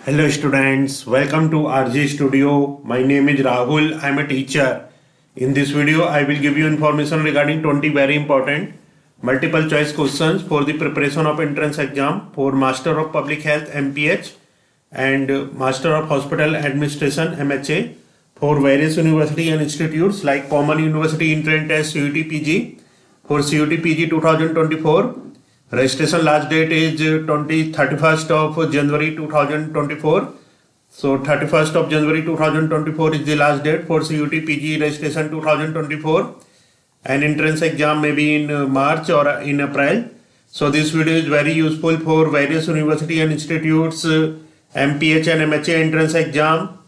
Hello students, welcome to RJ Studio. My name is Rahul. I am a teacher. In this video, I will give you information regarding 20 very important multiple choice questions for the preparation of entrance exam for Master of Public Health MPH and Master of Hospital Administration MHA for various university and institutes like Common University Entrance Test CUT PG for CUT PG 2024. Registration last date is 31st of January 2024. So 31st of January 2024 is the last date for CUT PG registration 2024, and entrance exam may be in March or in April. So this video is very useful for various university and institutes MPH and MHA entrance exam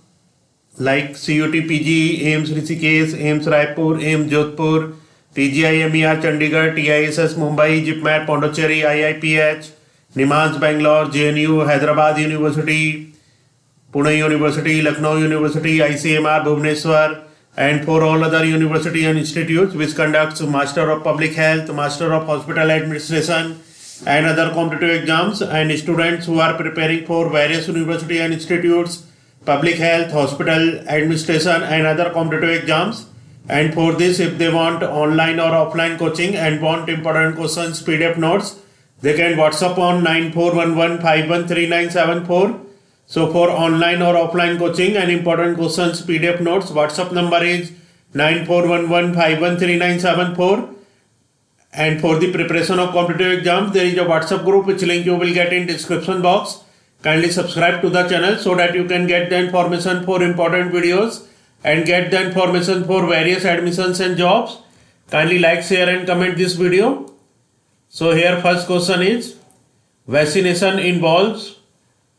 like CUT PG, AIMS Rishikesh, AIMS Raipur, AIMS Jodhpur, TGI MER Chandigarh, TISS Mumbai, JIPMER Pondicherry, IIPH, NIMHANS Bangalore, JNU, Hyderabad University, Pune University, Lucknow University, ICMR Bhubaneswar, and for all other university and institutes which conducts Master of Public Health, Master of Hospital Administration and other competitive exams, and students who are preparing for various university and institutes, public health, hospital administration and other competitive exams. And for this, if they want online or offline coaching and want important questions, PDF notes, they can WhatsApp on 9411513974. So for online or offline coaching and important questions, PDF notes, WhatsApp number is 9411513974. And for the preparation of competitive exams, there is a WhatsApp group which link you will get in description box. Kindly subscribe to the channel so that you can get the information for important videos and get the information for various admissions and jobs. Kindly like, share and comment this video. So here first question is, vaccination involves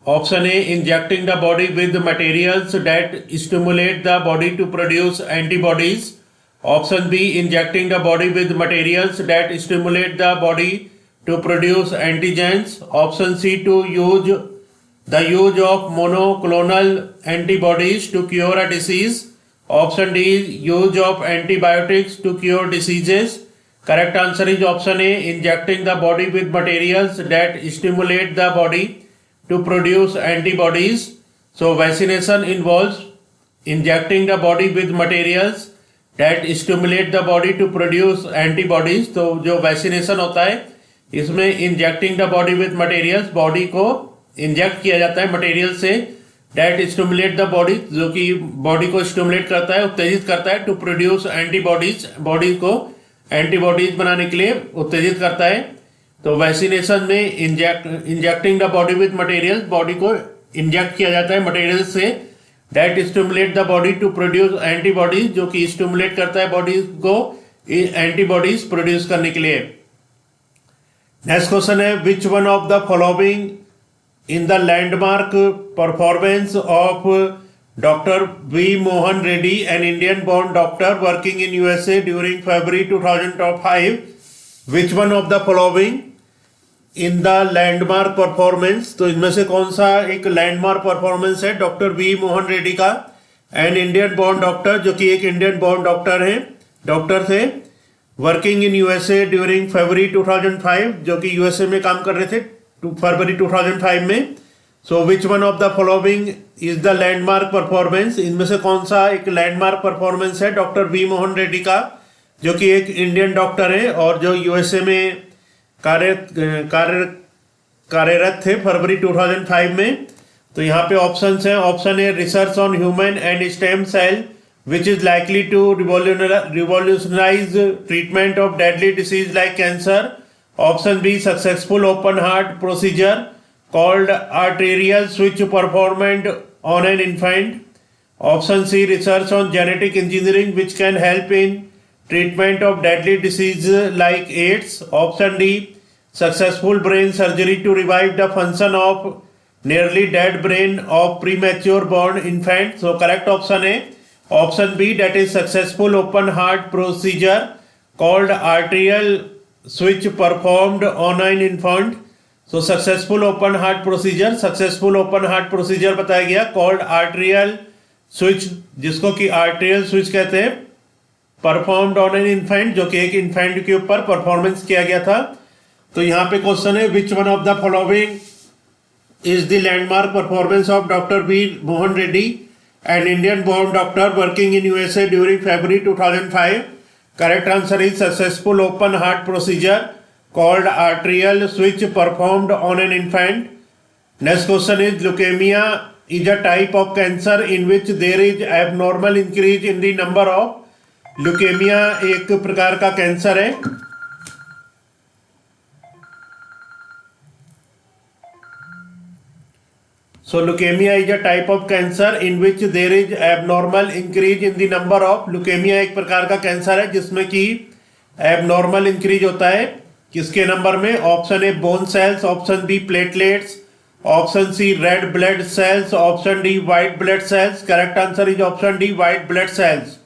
option A, injecting the body with materials that stimulate the body to produce antibodies. Option B, injecting the body with materials that stimulate the body to produce antigens. Option C, to use the use of monoclonal antibodies to cure a disease. Option D, use of antibiotics to cure diseases. Correct answer is option A, injecting the body with materials that stimulate the body to produce antibodies. So vaccination involves injecting the body with materials that stimulate the body to produce antibodies. तो जो vaccination होता है इसमें injecting the body with materials, body को inject किया जाता है material से that stimulate the body, जो कि body को stimulate करता है, उत्तेजित करता है to produce antibodies, body को antibodies बनाने के लिए उत्तेजित करता है. तो vaccination में injecting the body with materials, body को inject किया जाता है materials से that stimulate the body to produce antibodies, जो कि stimulate करता है body को antibodies produce करने के लिए. Next question है, which one of the following in the landmark performance of Dr. V. Mohan Reddy, an Indian-born doctor working in USA during February 2005, which one of the following in the landmark performance? तो इनमें से कौन सा एक landmark performance है doctor V Mohan Reddy का, an Indian-born doctor, जो कि एक Indian-born doctor हैं, डॉक्टर थे, working in USA during February 2005, जो कि USA में काम कर रहे थे फरवरी 2005 में. So which one of the following is the landmark performance? इनमें से कौन सा एक लैंडमार्क परफॉर्मेंस है डॉक्टर वी मोहन रेड्डी का, जो कि एक इंडियन डॉक्टर है और जो यूएसए में कार्यरत थे फरवरी 2005 में. तो यहाँ पे ऑप्शंस हैं. Option A, research on human and stem cell which is likely to revolutionise treatment of deadly disease like cancer. Option B, successful open heart procedure called arterial switch performed on an infant. Option C, research on genetic engineering which can help in treatment of deadly disease like AIDS. Option D, successful brain surgery to revive the function of nearly dead brain of premature born infant. So correct option A, option B, that is successful open heart procedure called arterial switch performed on an infant. So successful open heart procedure बताया गया called arterial switch, जिसको कि arterial switch कहते हैं, performed on an infant, जो कि एक infant के ऊपर परफॉर्मेंस किया गया था. तो यहाँ पे क्वेश्चन है, which one of the following is the landmark performance of Dr. V. Mohan Reddy, an Indian-born doctor working in USA during February 2005. Correct answer is successful open heart procedure called arterial switch performed on an infant. Next question is leukemia is a type of cancer in which there is abnormal increase in the number of. Leukaemia एक प्रकार का cancer है So leukemia is a type of cancer in which there is abnormal increase in the number of. leukemia एक प्रकार का cancer है जिसमें कि abnormal increase होता है किसके नंबर में. Option A bone cells, option B platelets, option C red blood cells, option D white blood cells. Correct answer is option D white blood cells.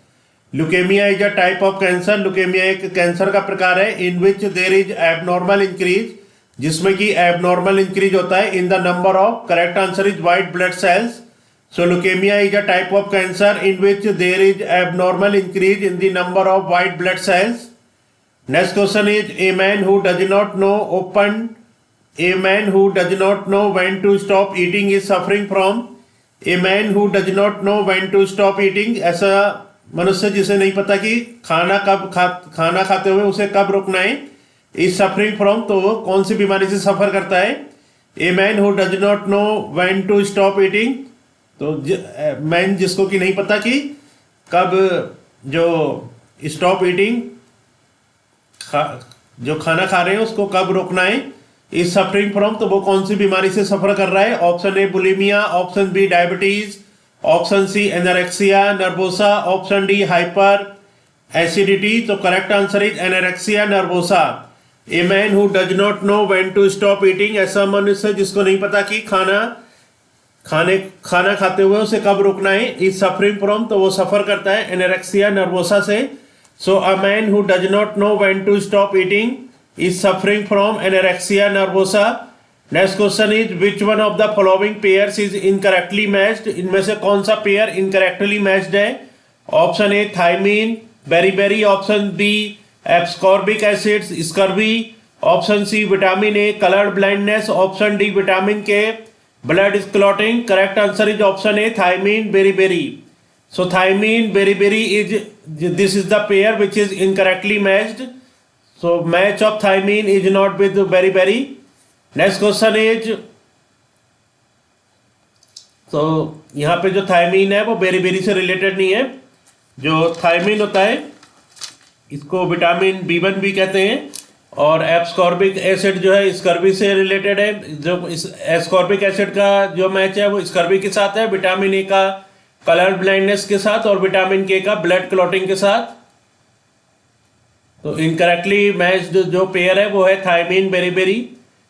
Leukaemia is a type of cancer. Leukaemia एक cancer का प्रकार है in which there is abnormal increase, जिसमें कि abnormal increase होता है in the number of. Correct answer is white blood cells. So leukaemia is a type of cancer in which there is abnormal increase in the number of white blood cells. Next question is a man who does not know when to stop eating is suffering from. A man who does not know when to stop eating, ऐसा मनुष्य जिसे नहीं पता कि खाना खाते हुए उसे कब रुकना है. इज सफरिंग फ्रॉम, तो वो कौन सी बीमारी से सफर करता है. A man who does not know when to stop eating, तो मैन जिसको कि नहीं पता कि कब जो स्टॉप ईटिंग जो खाना खा रहे हैं उसको कब रोकना है. इज सफरिंग फ्रॉम, तो वो कौन सी बीमारी से सफर कर रहा है. Option A bulimia, option B diabetes, option C anorexia nervosa, option D hyper acidity. तो correct answer is anorexia nervosa. A man who does not know when to stop eating, ऐसा मनुष्य जिसको नहीं पता कि खाना खाते हुए उसे कब रुकना है. इज सफरिंग फ्रॉम, तो वो सफर करता है एनोरेक्सिया नर्वोसा से. So a man who does not know when to stop eating is suffering from anorexia nervosa. Next question is which one of the following pairs is incorrectly matched. इनमें से कौन सा pair incorrectly matched है. Option A thiamine beriberi, option B ascorbic acids scurvy, option C vitamin A colour blindness, option D vitamin K blood clotting. Correct answer is option A thiamine beriberi. So thymine beriberi is this is the pair which is incorrectly matched. So match of thiamine is not with beriberi. Next question is, तो यहाँ पे जो thymine है वो beriberi से related नहीं है. जो थायमीन होता है इसको विटामिन B1 भी कहते हैं, और एब्सकॉर्बिक एसिड जो है स्कर्वी से रिलेटेड है. जो इस एब्सकॉर्बिक एसिड का जो मैच है वो स्कर्वी के साथ है, विटामिन ए का कलर ब्लाइंडनेस के साथ और विटामिन के का ब्लड क्लॉटिंग के साथ. तो इनकरेक्टली मैच्ड जो पेयर है वो है thiamine beriberi.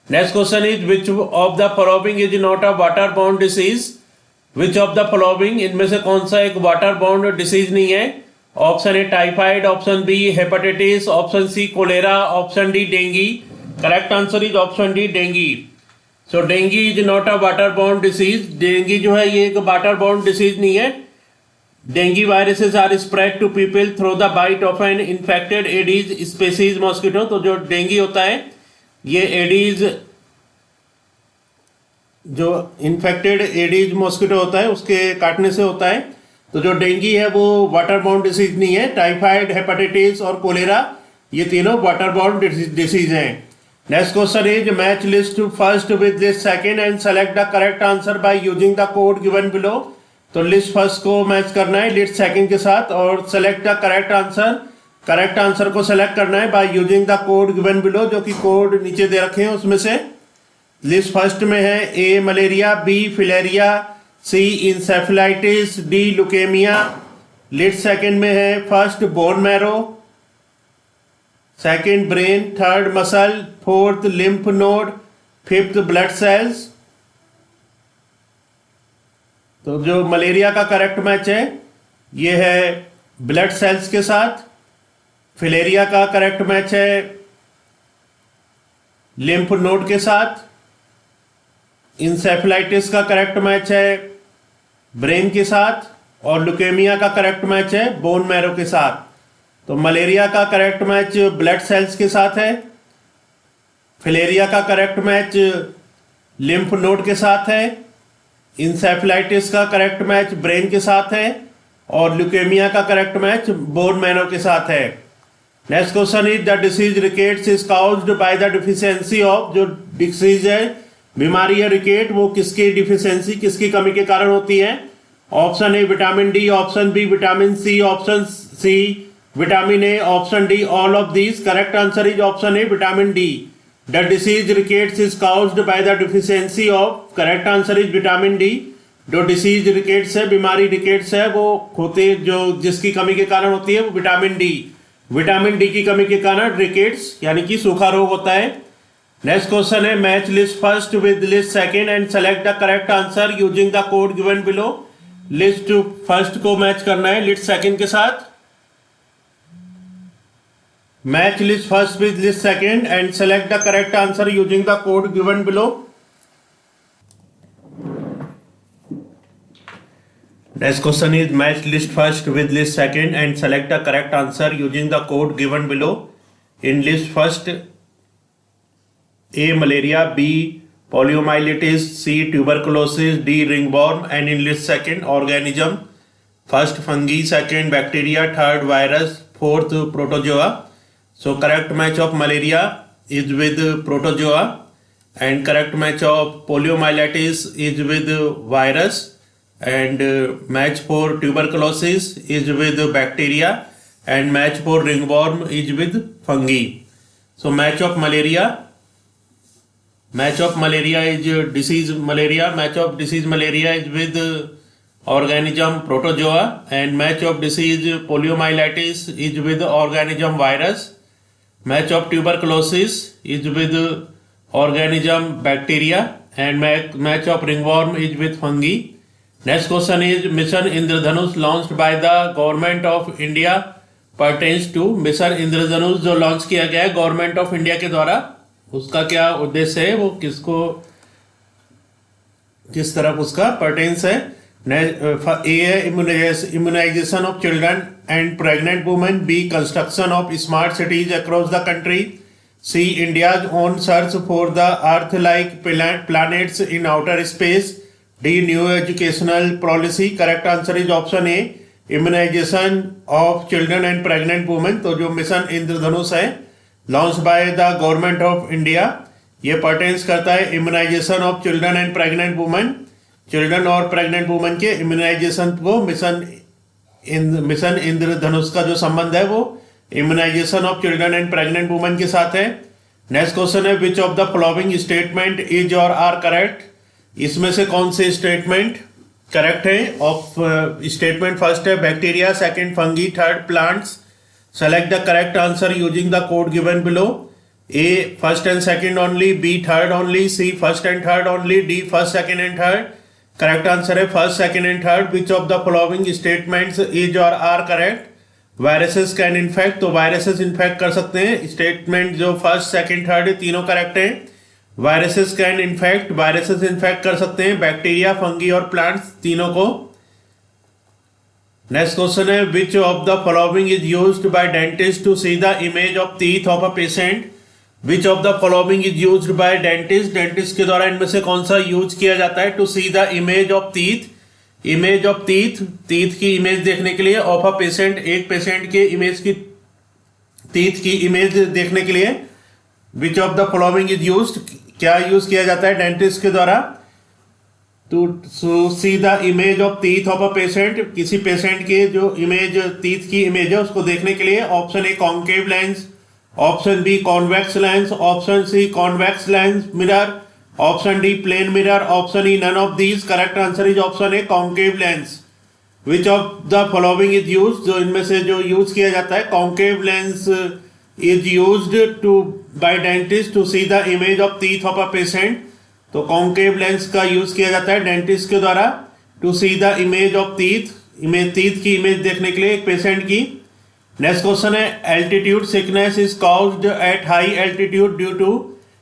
Next question is which of the following is not a water bound disease. Which of the following, इनमें से कौन सा एक वाटर बाउंड डिसीज नहीं है. Option A typhoid, option B hepatitis, option C cholera, option D dengue. Correct answer is option D dengue. So dengue is not a water bound disease. Dengue जो है ये एक वाटर बाउंड डिसीज नहीं है. Dengue viruses are spread to people through the bite of an infected Aedes species mosquito. तो जो dinghy होता है ये एडीज, जो इन्फेक्टेड एडीज मॉस्किटो होता है उसके काटने से होता है. तो जो डेंगी है वो वाटर बाउंड डिसीज नहीं है. टाइफाइड, हेपेटाइटिस और कोलेरा ये तीनों वाटर बाउंड डिसीज हैं. Next question is match list first with list second and select the correct answer by using the code given below. तो लिस्ट फर्स्ट को match करना है लिस्ट सेकंड के साथ और सेलेक्ट द करेक्ट आंसर को select करना है by using the code given below, जो कि कोड नीचे दे रखे हैं उसमें से. लिस्ट फर्स्ट में है A malaria, B filaria, C encephalitis, D leukaemia. List second में है first bone marrow, second brain, third muscle, fourth lymph node, fifth blood cells. तो जो मलेरिया का करेक्ट मैच है ये है ब्लड सेल्स के साथ. फिलेरिया का करेक्ट मैच है लिम्फ नोड के साथ. इंसेफेलाइटिस का करेक्ट मैच है ब्रेन के साथ. और ल्यूकेमिया का करेक्ट मैच है बोन मैरो के साथ. तो मलेरिया का करेक्ट मैच ब्लड सेल्स के साथ है. फिलेरिया का करेक्ट मैच लिम्फ नोड के साथ है। इंसेफेलाइटिस का करेक्ट मैच ब्रेन के साथ है और ल्यूकेमिया का करेक्ट मैच बोन मैरो के साथ है। Next question is the disease rickets is caused by the deficiency of, जो डिसीज है बीमारी है रिकेट वो किसकी डिफिशियंसी किसकी कमी के कारण होती है? Option A vitamin D, option B vitamin C, option C vitamin A, option D all of these. Correct answer is option A vitamin D. The disease rickets is caused by the deficiency of, correct answer is vitamin D. जो disease rickets है बीमारी rickets है वो होते जो जिसकी कमी के कारण होती है वो विटामिन डी। विटामिन डी की कमी के कारण रिकेट्स यानी कि सूखा रोग होता है। नेक्स्ट क्वेश्चन है match list first with list second and select the correct answer using the code given below. List first को मैच करना है लिस्ट सेकंड के साथ। Match list first with list second and select the correct answer using the code given below. Next question is match list first with list second and select the correct answer using the code given below. In list first, A. Malaria, B. Poliomyelitis, C. Tuberculosis, D. Ringworm, and in list second, organism. First fungi, second bacteria, third virus, fourth protozoa. So correct match of malaria is with protozoa and correct match of poliomyelitis is with virus. And match for tuberculosis is with bacteria and match for ringworm is with fungi. So match of malaria is disease malaria. Match of disease malaria is with organism protozoa and match of disease poliomyelitis is with organism virus. Match of tuberculosis is with organism bacteria and match of ringworm is with fungi. Next question is Mission Indradhanush launched by the Government of India pertains to। Mission Indradhanush जो launch किया गया है government of India के द्वारा उसका क्या उद्देश्य है वो किसको किस तरफ उसका पर्टेन्स है? ए है immunization of children and pregnant women, B construction of smart cities across the country, C India's own search for the earth like planets in outer space, D new educational policy. Correct answer is option A immunization of children and pregnant women. तो जो mission Indradhanush है launch by the government of India ये pertains करता है immunization of children and pregnant women. Children और pregnant women के immunization को mission Indradhanush का जो संबंध है वो immunization of children and pregnant women के साथ है। नेक्स्ट क्वेश्चन है which of the following statement is or are correct. इसमें से कौन से स्टेटमेंट करेक्ट है? ऑफ स्टेटमेंट फर्स्ट है bacteria, second fungi, third plants. Select the correct answer using the code given below. A first and second only, B third only, C first and third only, D first second and third. Correct answer है first second and third. Which of the following statements is or are correct. Viruses can infect, तो viruses infect कर सकते हैं। Statement जो first second third है तीनों correct है। Viruses can infect, viruses infect कर सकते हैं बैक्टीरिया, फंगी और प्लांट्स तीनों को। नेक्स्ट क्वेश्चन है which of the following is used by dentist to see the image of teeth of a patient. Which of the following is used by dentist, dentist के द्वारा इनमें से कौन सा यूज किया जाता है to see the image of teeth. Image of teeth, teeth की इमेज देखने के लिए ऑफ अ पेशेंट, एक पेशेंट के इमेज की टीथ की इमेज देखने के लिए which of the following is used, क्या यूज किया जाता है डेंटिस्ट के द्वारा to see the image of teeth of a patient. किसी पेशेंट के जो इमेज टीथ की इमेज है उसको देखने के लिए option A concave lens, option B convex lens, option C convex lens mirror, option D plane mirror, option E none of these. Correct answer is option A concave lens. Which of the following is use, जो इनमें से जो use किया जाता है concave lens is used to by dentist to see the image of teeth of a patient। तो concave lens का use किया जाता है डेंटिस्ट के द्वारा to see the image of teeth, teeth की इमेज देखने के लिए एक पेशेंट की। नेक्स्ट क्वेश्चन है altitude sickness is caused at high altitude due to.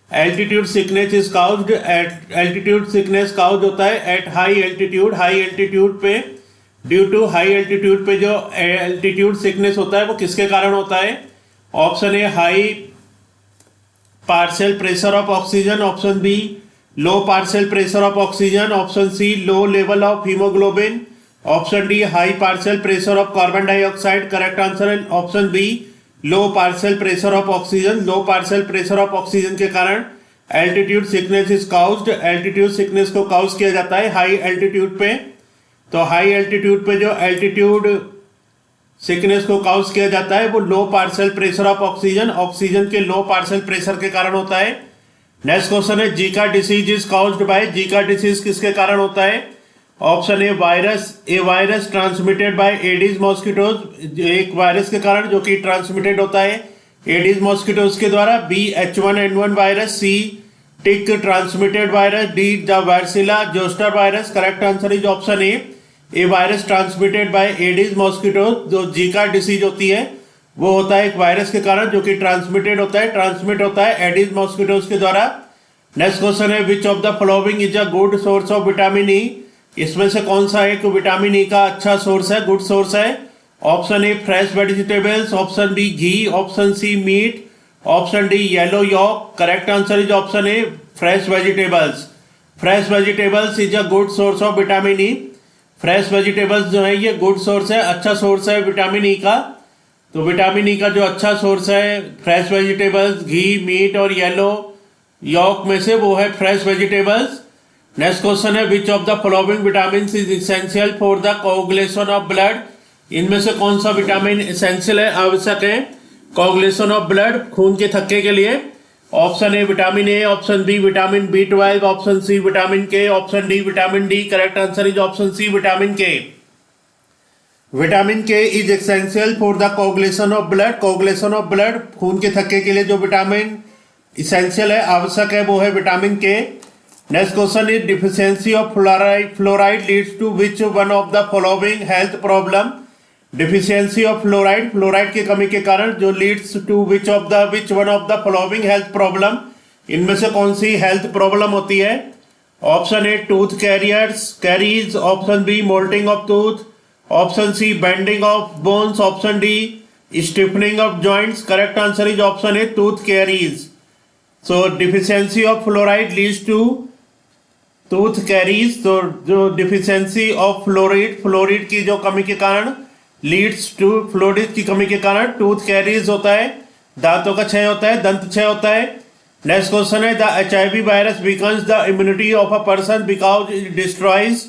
Altitude sickness is caused at, altitude sickness cause होता है at high altitude, high altitude पे ड्यू टू हाई एल्टीट्यूड पे जो एल्टीट्यूड सिकनेस होता है वो किसके कारण होता है? Option A high partial pressure of oxygen, option B low partial pressure of oxygen, option C low level of haemoglobin, option D high partial pressure of carbon dioxide. Correct answer है option B low partial pressure of oxygen. Low partial pressure of oxygen के कारण altitude sickness is caused. Altitude sickness को cause किया जाता है high altitude पे। तो high altitude पे जो एल्टीट्यूड सिकनेस को काउज किया जाता है वो low partial pressure of oxygen, oxygen के लो पार्शियल प्रेशर के कारण होता है। नेक्स्ट क्वेश्चन है Zika disease is caused by. Zika disease किसके कारण होता है? Option A virus transmitted by Aedes mosquitoes, एक वायरस के कारण जो कि ट्रांसमिटेड होता है एडिस मॉस्किटोज के द्वारा। B H1N1 virus, C tick transmitted virus, D the varicella zoster virus. Correct answer is option A virus transmitted by Aedes mosquitoes. जो जीका डिसीज होती है वो होता है एक वायरस के कारण जो कि ट्रांसमिट होता है एडिस मॉस्किटोज के द्वारा। नेक्स्ट क्वेश्चन है which of the following is a good source of vitamin ई। इसमें से कौन सा एक विटामिन ई का अच्छा सोर्स है, गुड सोर्स है? Option A fresh vegetables, option B ghee, option C meat, option D yellow yolk. Correct answer is option A fresh vegetables. Fresh vegetables is a good source of vitamin E. Fresh vegetables जो है ये good source है, अच्छा source है vitamin E का। तो vitamin E का जो अच्छा सोर्स है फ्रेश वेजिटेबल्स, घी, मीट और येलो यॉक में से वो है फ्रेश वेजिटेबल्स। नेक्स्ट क्वेश्चन है which of the following vitamin is essential for the coagulation of blood. इनमें से कौन सा विटामिन इसेंशियल है, आवश्यक है कोगुलेशन ऑफ ब्लड, खून के थक्के के लिए? Option A vitamin A, option B vitamin B12, option C vitamin K, option D vitamin D. Correct answer is option C vitamin K. Vitamin K is essential for the coagulation of blood. Coagulation of blood, खून के थक्के के लिए जो vitamin essential है, आवश्यक है, वो है vitamin K. Next question is deficiency of fluoride leads to which one of the following health problem. Deficiency of fluoride की कमी के कारण जो leads to which one of the following health problem, इनमें से कौन सी हेल्थ प्रॉब्लम होती है? Option A tooth caries, option B mottling of tooth, option C bending of bones, option D stiffening of joints. Correct answer is option A tooth carries. So deficiency of fluoride leads to tooth caries. तो जो deficiency of fluoride की जो कमी के कारण leads to fluoride की कमी के कारण टूथ कैरीज होता है, दांतों का क्षय होता है, दंत क्षय होता है। नेक्स्ट क्वेश्चन है the HIV virus weakens the immunity of a person because it destroys.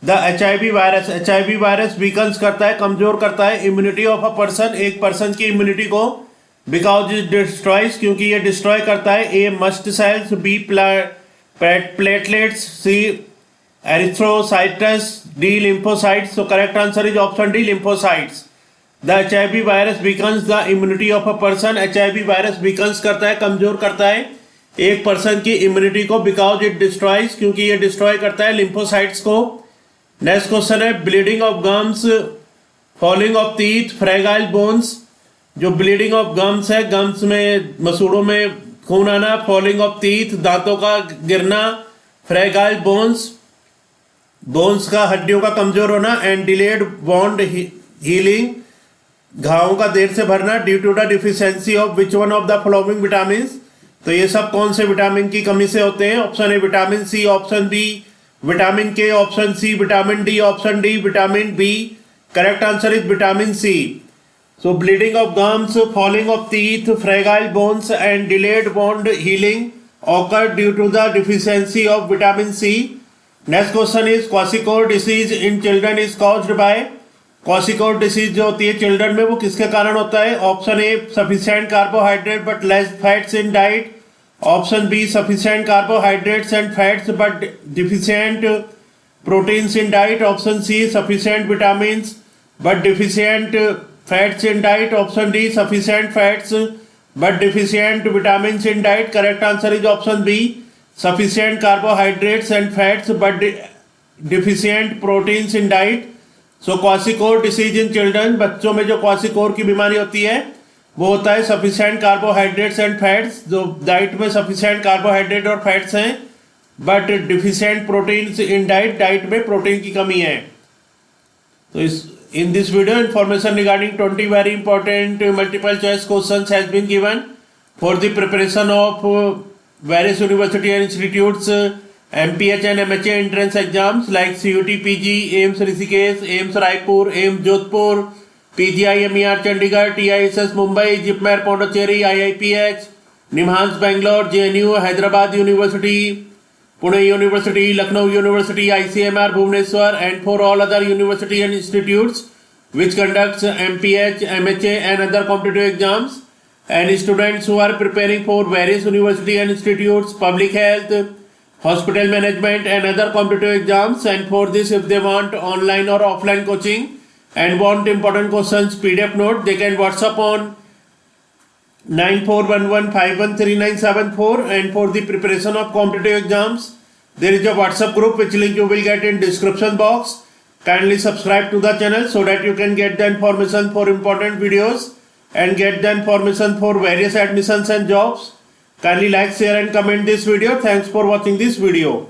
The HIV virus weakens करता है, कमजोर करता है इम्यूनिटी ऑफ अ पर्सन, एक पर्सन की इम्यूनिटी को, बिकॉज इट डिस्ट्रॉयज, क्योंकि ये डिस्ट्रॉय करता है। ए मस्ट सेल्स, बी प्लेटलेट्स, सी एरिथ्रोसाइट्स, डी लिम्फोसाइट्स। तो correct answer is option D lymphocytes. The HIV virus weakens the immunity of a person. HIV virus weakens करता है, कमजोर करता है एक पर्सन की इम्यूनिटी को, बिकॉज इट डिस्ट्रॉयज, क्योंकि ये डिस्ट्रॉय करता है लिम्फोसाइट्स को। नेक्स्ट क्वेश्चन है bleeding of gums, falling of teeth, fragile bones. जो ब्लीडिंग ऑफ गम्स है, गम्स में मसूड़ों में खून आना, फॉलिंग ऑफ टीथ दांतों का गिरना, फ्रैगाइल बोन्स का हड्डियों का कमजोर होना, एंड डिलेड वॉन्ड हीलिंग घावों का देर से भरना due to the deficiency of which one of the following vitamin. तो ये सब कौन से विटामिन की कमी से होते हैं? Option A vitamin C, option B vitamin K, option C vitamin D, option D vitamin B. Correct answer is vitamin C. So bleeding of gums, falling of teeth, fragile bones and delayed wound healing occur due to the deficiency of vitamin C. Next question is Kwashiorkor disease in children is caused by। Kwashiorkor disease जो होती है children में वो किसके कारण होता है? Option A sufficient carbohydrate but less fats in diet, option B sufficient carbohydrates and fats but deficient proteins in diet, option C sufficient vitamins but deficient fats in diet, option D sufficient fats but deficient vitamins in diet. Correct answer is option B sufficient carbohydrates and fats but deficient proteins in diet. So Kwashiorkor disease in children, बच्चों में जो Kwashiorkor की बीमारी होती है वो होता है sufficient carbohydrates and fats, जो डाइट में sufficient carbohydrate और fats हैं but deficient proteins in diet, diet में प्रोटीन की कमी है। तो in this video information regarding 20 very important multiple choice questions has been given for the preparation of various university and institutes MPH and MHA entrance exams like CUT PG, AIMS Rishikesh, AIMS Raipur, AIMS Jodhpur, PGI MER Chandigarh, TISS Mumbai, JIPMER Pondicherry, IIPH, NIMHANS Bangalore, JNU, Hyderabad University, Pune University, Lucknow University, ICMR Bhubaneswar, and for all other university and institutes which conducts MPH, MHA and other competitive exams, and students who are preparing for various university and institutes, public health, hospital management and other competitive exams, and for this if they want online or offline coaching and want important questions PDF note, they can WhatsApp on 9411513974. And for the preparation of competitive exams, there is a WhatsApp group which link you will get in description box. Kindly subscribe to the channel so that you can get the information for important videos and get the information for various admissions and jobs. Kindly like, share and comment this video. Thanks for watching this video.